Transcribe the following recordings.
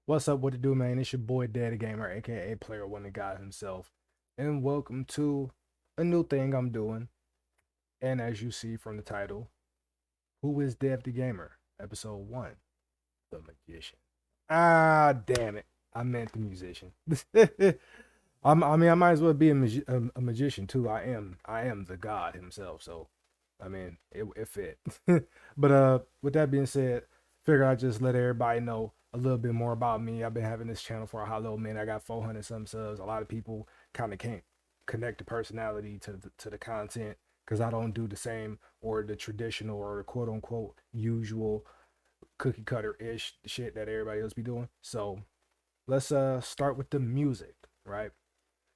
What's up, what to do, man? It's your boy Daddy Gamer, aka Player One, the guy himself, and welcome to a new thing I'm doing. And as you see from the title, who is Dev the Gamer? Episode 1, The Magician. Ah, damn it. I meant the musician. I might as well be a magician too. I am the god himself. So, it fit. But with that being said, figure I just let everybody know a little bit more about me. I've been having this channel for a hot little minute. I got 400 some subs. A lot of people kind of can't connect the personality to the content because I don't do the same or the traditional or the quote unquote usual cookie cutter ish shit that everybody else be doing. So let's start with the music, right?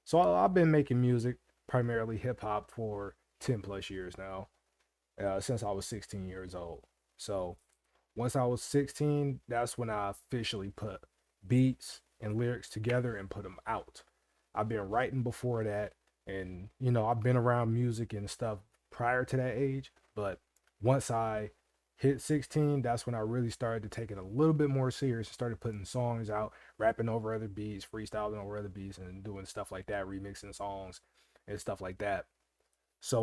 So I've been making music, primarily hip hop, for 10 plus years now, since I was 16 years old. So once I was 16, that's when I officially put beats and lyrics together and put them out. I've been writing before that, and I've been around music and stuff prior to that age, but once I hit 16, that's when I really started to take it a little bit more serious and started putting songs out, rapping over other beats, freestyling over other beats, and doing stuff like that, remixing songs and stuff like that. So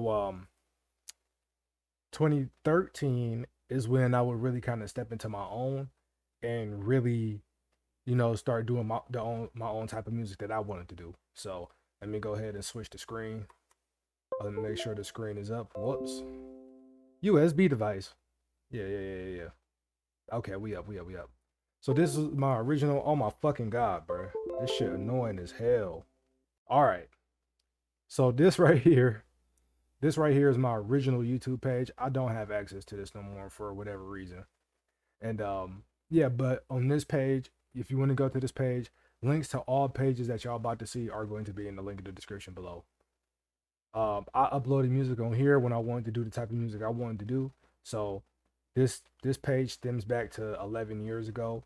2013 is when I would really kind of step into my own and really, start doing my own type of music that I wanted to do. So let me go ahead and switch the screen. Let me make sure the screen is up. Whoops. USB device. Yeah. Okay, we up. So this is my original. Oh my fucking god, bro. This shit annoying as hell. All right. So this right here is my original YouTube page. I don't have access to this no more for whatever reason. And yeah, but on this page, if you want to go to this page, links to all pages that y'all about to see are going to be in the link in the description below. I uploaded music on here when I wanted to do the type of music I wanted to do. So this page stems back to 11 years ago,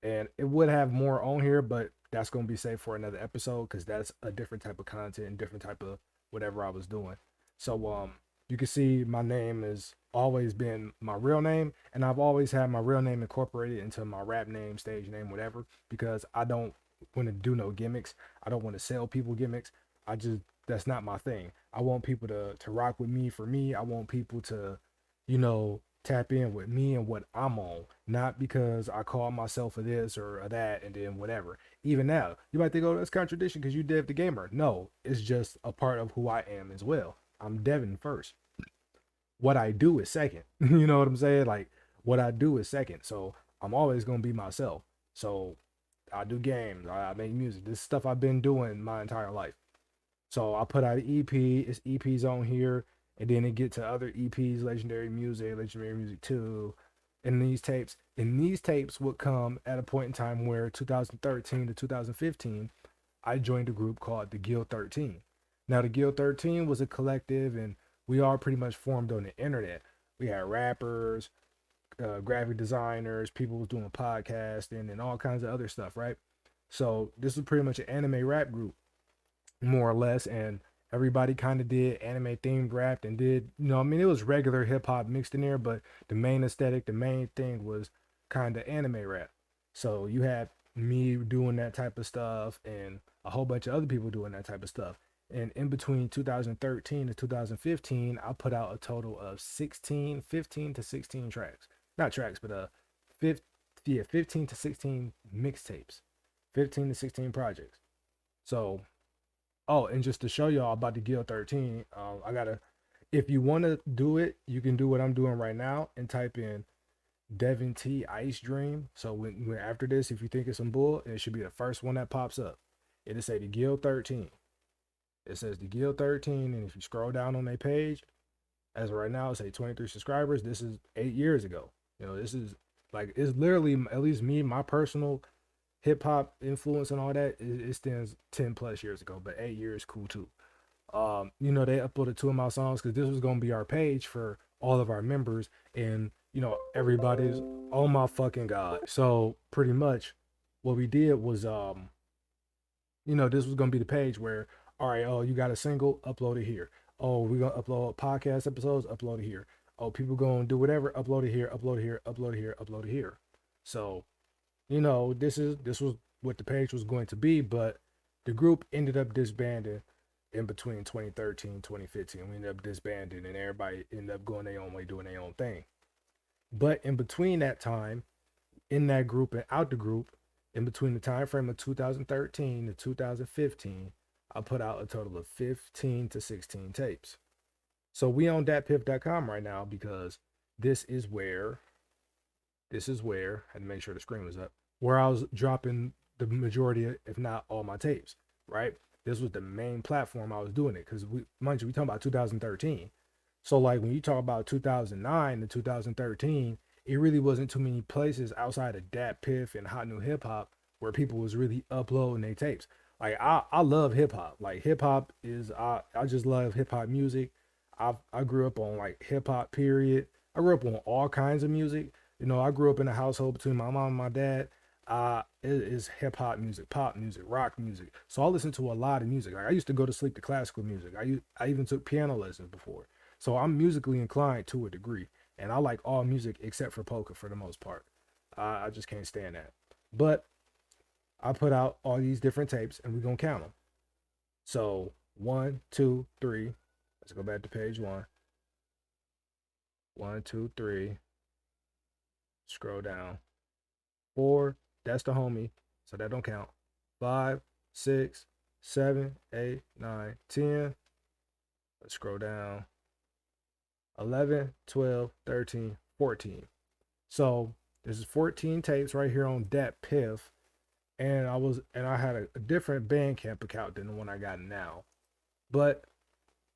and it would have more on here, but that's gonna be saved for another episode because that's a different type of content and different type of whatever I was doing. So you can see my name has always been my real name, and I've always had my real name incorporated into my rap name, stage name, whatever, because I don't want to do no gimmicks. I don't want to sell people gimmicks. I just That's not my thing. I want people to rock with me for me. I want people to, tap in with me and what I'm on, not because I call myself a this or a that and then whatever. Even now, you might think, oh, that's contradiction because you Dev the Gamer. No, it's just a part of who I am as well. I'm Devin first. What I do is second. You know what I'm saying? Like, what I do is second. So I'm always gonna be myself. So I do games. I make music. This stuff I've been doing my entire life. So I put out an EP. It's EPs on here, and then it get to other EPs, Legendary Music 2, and these tapes would come at a point in time where 2013 to 2015, I joined a group called the Guild 13. Now the Guild 13 was a collective, and we all pretty much formed on the internet. We had rappers, graphic designers, people was doing podcasting, and all kinds of other stuff, right? So this was pretty much an anime rap group, more or less, and everybody kind of did anime themed rap and did, it was regular hip hop mixed in there, but the main aesthetic, the main thing was kind of anime rap. So you had me doing that type of stuff and a whole bunch of other people doing that type of stuff. And in between 2013 to 2015, I put out a total of 15 to 16 tracks. Not tracks, but 15, yeah, 15 to 16 mixtapes, 15 to 16 projects. So oh, and just to show y'all about the Guild 13, I gotta. If you want to do it, you can do what I'm doing right now and type in Devin T Ice Dream. So when after this, if you think it's some bull, it should be the first one that pops up. It'll say the Guild 13. It says the Guild 13, and if you scroll down on their page, as of right now, it say 23 subscribers. This is 8 years ago. This is like it's literally at least me, my personal hip hop influence and all that. It stands 10 plus years ago, but 8 years cool too. They uploaded two of my songs because this was gonna be our page for all of our members, and everybody's oh my fucking god. So pretty much what we did was this was gonna be the page where, all right, oh, you got a single, upload it here. Oh, we're gonna upload podcast episodes, upload it here. Oh, people gonna do whatever, upload it here, upload it here, upload it here, upload it here. So this was what the page was going to be, but the group ended up disbanding in between 2013 2015. We ended up disbanding and everybody ended up going their own way, doing their own thing. But in between that time, in that group and out the group, in between the time frame of 2013 to 2015, I put out a total of 15 to 16 tapes. So we on datpiff.com right now because this is where I had to make sure the screen was up, where I was dropping the majority, if not all my tapes, right? This was the main platform I was doing it because mind you, we talking about 2013. So like when you talk about 2009 to 2013, it really wasn't too many places outside of Datpiff and Hot New Hip Hop where people was really uploading their tapes. Like I love hip hop. Like hip hop is I just love hip hop music. I grew up on like hip hop period. I grew up on all kinds of music. I grew up in a household between my mom and my dad. It is hip hop music, pop music, rock music. So I listen to a lot of music. Like I used to go to sleep to classical music. I even took piano lessons before. So I'm musically inclined to a degree, and I like all music except for polka for the most part. I just can't stand that. But I put out all these different tapes, and we're gonna count them. So 1, 2, 3. Let's go back to page one. 1, 2, 3. Scroll down. 4, that's the homie, so that don't count. 5, 6, 7, 8, 9, 10. Let's scroll down. 11, 12, 13, 14. So this is 14 tapes right here on Datpiff, and I had a different Bandcamp account than the one I got now. But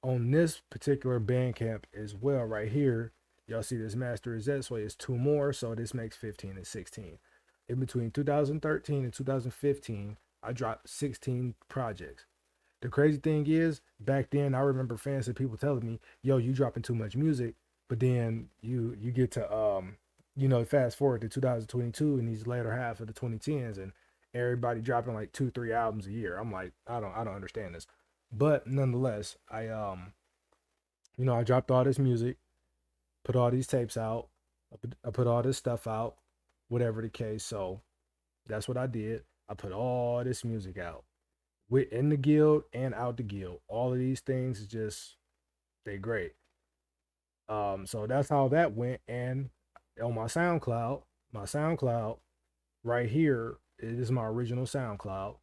on this particular Bandcamp as well, right here, y'all see this master is that way. It's two more, so this makes 15 and 16. In between 2013 and 2015, I dropped 16 projects. The crazy thing is, back then I remember fans and people telling me, "Yo, you dropping too much music," but then you get to fast forward to 2022 and these later half of the 2010s, and everybody dropping like 2 3 albums a year. I'm like, I don't understand this, but nonetheless, I dropped all this music, put all these tapes out, I put all this stuff out, whatever the case. So that's what I did. I put all this music out within the guild and out the guild. All of these things is just they great. So that's how that went. And on my SoundCloud right here, it is my original SoundCloud.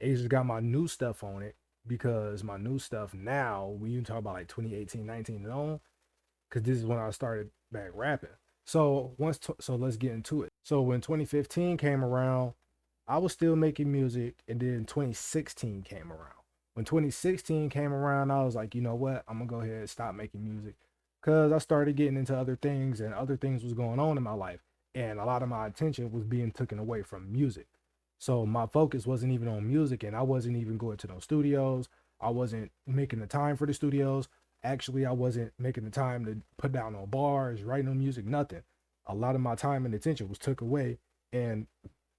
It just got my new stuff on it because my new stuff now, when you talk about like 2018, 19 and on, because this is when I started back rapping. So let's get into it. So when 2015 came around, I was still making music, and then 2016 came around. When 2016 came around, I was like, you know what? I'm gonna go ahead and stop making music because I started getting into other things, and other things was going on in my life, and a lot of my attention was being taken away from music. So my focus wasn't even on music, and I wasn't even going to those studios. I wasn't making the time for the studios. Actually, I wasn't making the time to put down on bars, writing on music, nothing. A lot of my time and attention was took away, and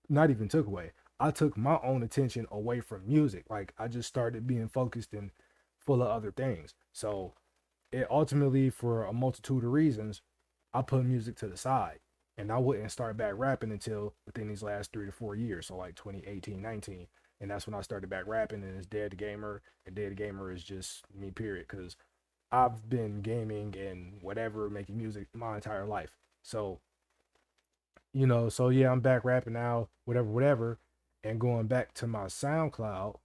not even took away. I took my own attention away from music. Like I just started being focused and full of other things. So it ultimately, for a multitude of reasons, I put music to the side. And I wouldn't start back rapping until within these last 3 to 4 years. So like 2018, 19. And that's when I started back rapping, and it's Dead the Gamer. And Dead the Gamer is just me, period. Because I've been gaming and whatever, making music my entire life. So yeah, I'm back rapping now, whatever, whatever. And going back to my SoundCloud,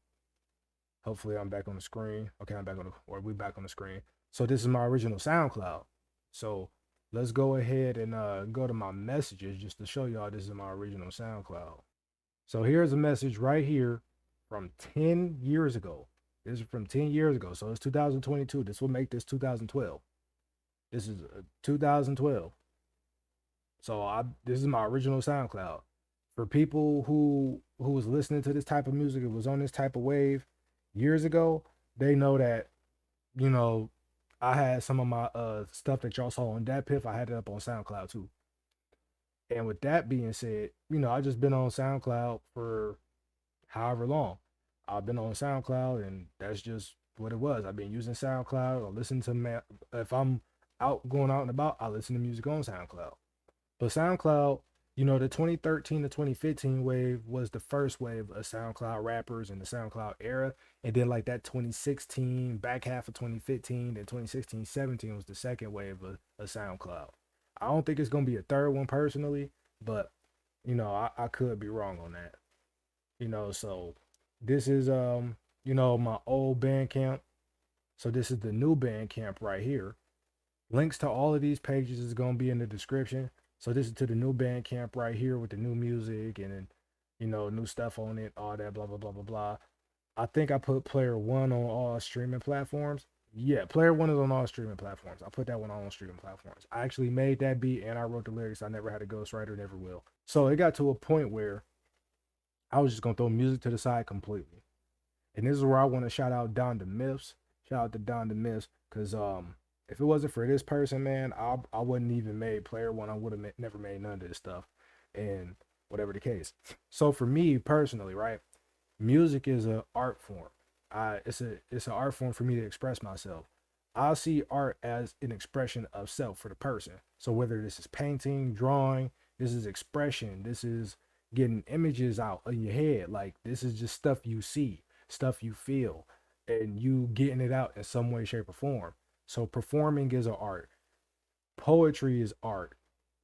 hopefully I'm back on the screen. Okay, we back on the screen. So this is my original SoundCloud. So let's go ahead and go to my messages just to show y'all this is my original SoundCloud. So here's a message right here from 10 years ago. This is from 10 years ago. So it's 2022. This will make this 2012. This is 2012. So this is my original SoundCloud. For people who was listening to this type of music, it was on this type of wave years ago, they know that, you know, I had some of my stuff that y'all saw on Datpiff, I had it up on SoundCloud too. And with that being said, I just been on SoundCloud for however long. I've been on SoundCloud, and that's just what it was. I've been using SoundCloud. I listen to if I'm out going out and about, I listen to music on SoundCloud. But SoundCloud The 2013 to 2015 wave was the first wave of SoundCloud rappers in the SoundCloud era. And then like that 2016, back half of 2015, then 2016, 17 was the second wave of SoundCloud. I don't think it's gonna be a third one personally, but I could be wrong on that. So this is my old Bandcamp. So this is the new Bandcamp right here. Links to all of these pages is gonna be in the description. So this is to the new Bandcamp right here with the new music and then, new stuff on it, all that, blah blah blah blah blah. I think I put Player One on all streaming platforms. Yeah, Player One is on all streaming platforms. I put that one on all streaming platforms. I actually made that beat and I wrote the lyrics. I never had a ghostwriter, never will. So it got to a point where I was just gonna throw music to the side completely. And this is where I want to shout out Don the Myths. Shout out to Don the Myths, cause if it wasn't for this person, man, I wouldn't even made Player One. I would have never made none of this stuff, and whatever the case. So for me personally, right, music is an art form. It's an art form for me to express myself. I see art as an expression of self for the person. So whether this is painting, drawing, this is expression, this is getting images out of your head. Like this is just stuff you see, stuff you feel, and you getting it out in some way, shape, or form. So performing is an art. Poetry is art.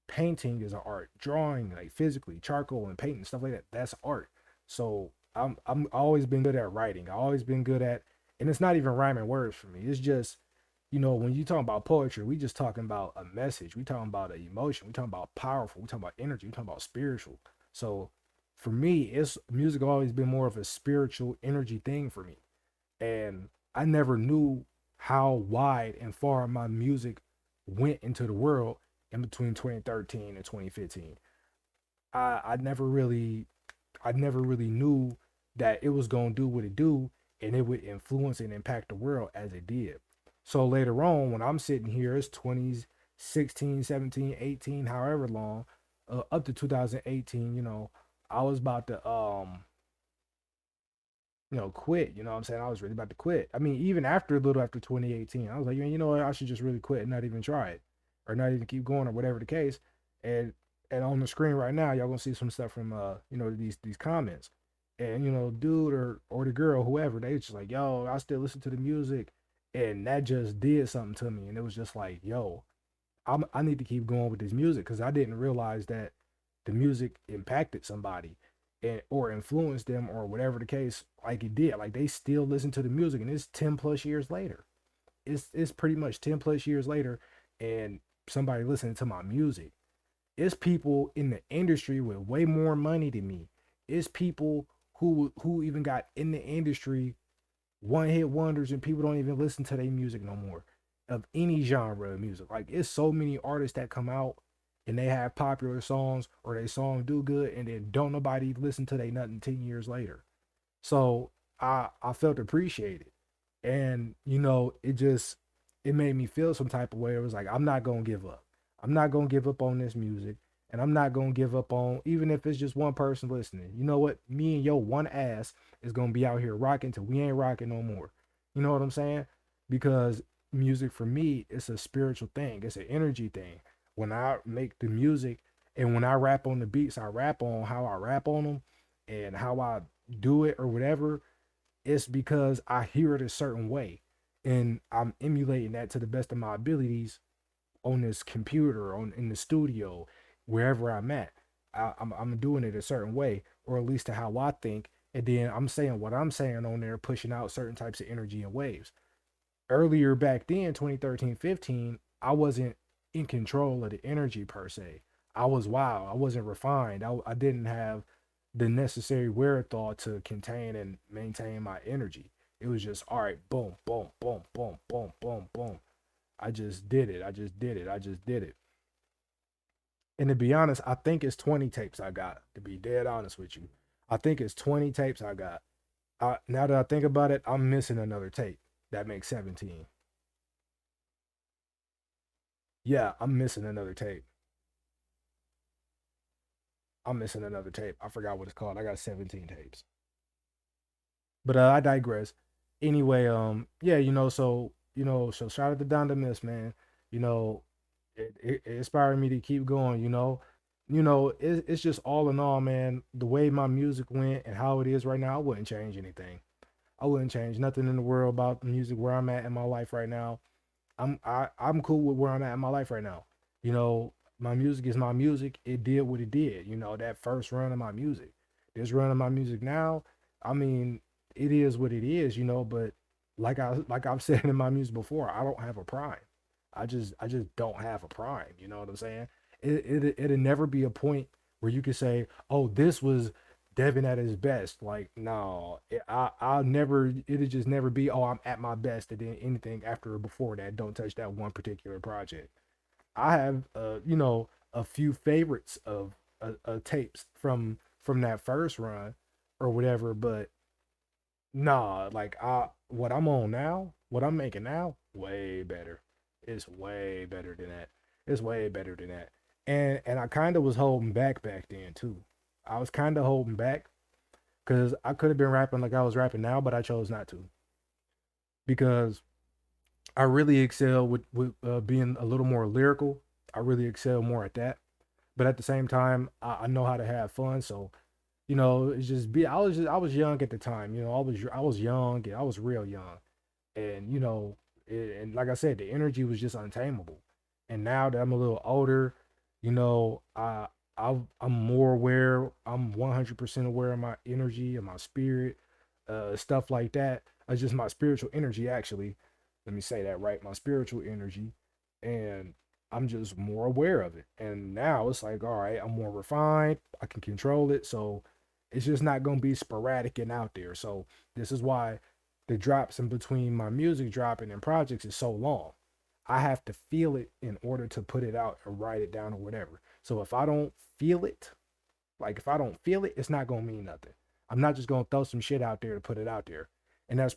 Painting is an art. Drawing, like physically, charcoal and painting, stuff like that, that's art. So I'm always been good at writing. I always been good at, and it's not even rhyming words for me. It's just, when you talking about poetry, we just talking about a message. We talking about an emotion. We talking about powerful. We talking about energy. We talking about spiritual. So for me, it's music always been more of a spiritual energy thing for me. And I never knew how wide and far my music went into the world in between 2013 and 2015. I never really knew that it was gonna do what it do and it would influence and impact the world as it did. So later on, when I'm sitting here, it's 2016, 17, 18, however long, up to 2018, I was about to quit. You know what I'm saying? I was really about to quit. I mean, even after a little after 2018, I was like, you know what? I should just really quit and not even try it, or not even keep going, or whatever the case. And and on the screen right now, y'all gonna see some stuff from these comments, and dude or the girl, whoever, they just like, yo, I still listen to the music, and that just did something to me, and it was just like, yo, I need to keep going with this music because I didn't realize that the music impacted somebody and or influenced them or whatever the case like it did. Like they still listen to the music and it's 10 plus years later. It's pretty much 10 plus years later and somebody listening to my music. It's people in the industry with way more money than me. It's people who even got in the industry one hit wonders and people don't even listen to their music no more of any genre of music. Like it's so many artists that come out and they have popular songs or they song do good and then don't nobody listen to they nothing 10 years later. So I felt appreciated. And it made me feel some type of way. It was like I'm not gonna give up. I'm not gonna give up on this music. And I'm not gonna give up on even if it's just one person listening. You know what? Me and yo one ass is gonna be out here rocking till we ain't rocking no more. You know what I'm saying? Because music for me, it's a spiritual thing. It's an energy thing. When I make the music and when I rap on the beats, I rap on how I rap on them and how I do it or whatever. It's because I hear it a certain way and I'm emulating that to the best of my abilities on this computer, on in the studio, wherever I'm at. I'm doing it a certain way, or at least to how I think, and then I'm saying what I'm saying on there, pushing out certain types of energy and waves. Earlier back then, 2013, 15, I wasn't in control of the energy per se. I was wild. I wasn't refined. I didn't have the necessary wherewithal to contain and maintain my energy. It was just all right, boom, boom, boom, boom, boom, boom, boom. I just did it. I just did it. I just did it. And to be honest, I think it's 20 tapes I got, to be dead honest with you. I think it's 20 tapes I got. Now that I think about it, I'm missing another tape. That makes 17. Yeah, I'm missing another tape. I'm missing another tape. I forgot what it's called. I got 17 tapes. But I digress. Anyway, yeah, so shout out to Donda Miss, man. You know, it inspired me to keep going, it's just all in all, man, the way my music went and how it is right now, I wouldn't change anything. I wouldn't change nothing in the world about the music where I'm at in my life right now. I'm cool with where I'm at in my life right now. You know, my music is my music. It did what it did. That first run of my music. This run of my music now, I mean, it is what it is, but like I've said in my music before, I don't have a prime. I just don't have a prime. You know what I'm saying? It'll never be a point where you can say, "Oh, this was Devin at his best." Like, no, I'll never. It'll just never be, "Oh, I'm at my best," and then anything after or before that, don't touch that one particular project. I have, a few favorites of tapes from that first run or whatever, but nah, like what I'm on now, what I'm making now, way better. It's way better than that. It's way better than that. And I kind of was holding back then too. I was kind of holding back because I could have been rapping like I was rapping now, but I chose not to because I really excel with being a little more lyrical. I really excel more at that. But at the same time, I know how to have fun. So it's just be. I was young at the time. I was young and I was real young, and and like I said, the energy was just untamable. And now that I'm a little older, you know, I I'm more aware. I'm 100% aware of my energy and my spirit, stuff like that. It's just my spiritual energy, actually. Let me say that right. My spiritual energy, and I'm just more aware of it. And now it's like, all right, I'm more refined. I can control it. So it's just not gonna be sporadic and out there. So this is why the drops in between my music dropping and projects is so long. I have to feel it in order to put it out or write it down or whatever. So if I don't feel it, like if I don't feel it, it's not gonna mean nothing. I'm not just gonna throw some shit out there to put it out there, and I'm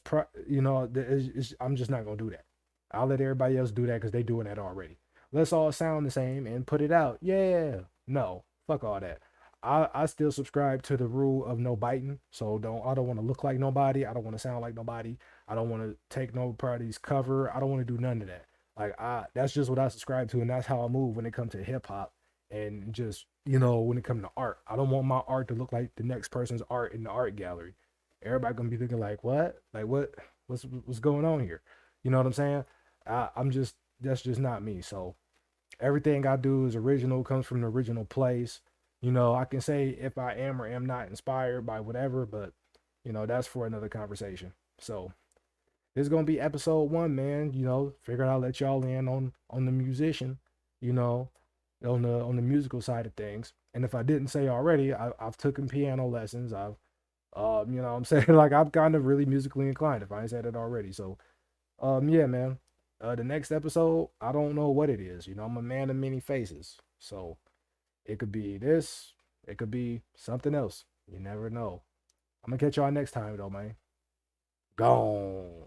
just not gonna do that. I'll let everybody else do that because they doing that already. Let's all sound the same and put it out. Yeah, no, fuck all that. I still subscribe to the rule of no biting. So I don't want to look like nobody. I don't want to sound like nobody. I don't want to take nobody's cover. I don't want to do none of that. Like that's just what I subscribe to, and that's how I move when it comes to hip hop and just when it comes to art. I don't want my art to look like the next person's art in the art gallery. Everybody gonna be thinking like, what? Like what's going on here? You know what I'm saying? I'm just That's just not me. So everything I do is original, comes from the original place. I can say if I am or am not inspired by whatever, but that's for another conversation. So this is gonna be episode one, man. Figured I'll let y'all in on the musician, you know, on the musical side of things. And if I didn't say already, I've taken piano lessons. I've I'm saying like I'm kind of really musically inclined if I ain't said it already. So yeah, man. The next episode, I don't know what it is. I'm a man of many faces. So it could be this, it could be something else. You never know. I'm gonna catch y'all next time though, man. Gone.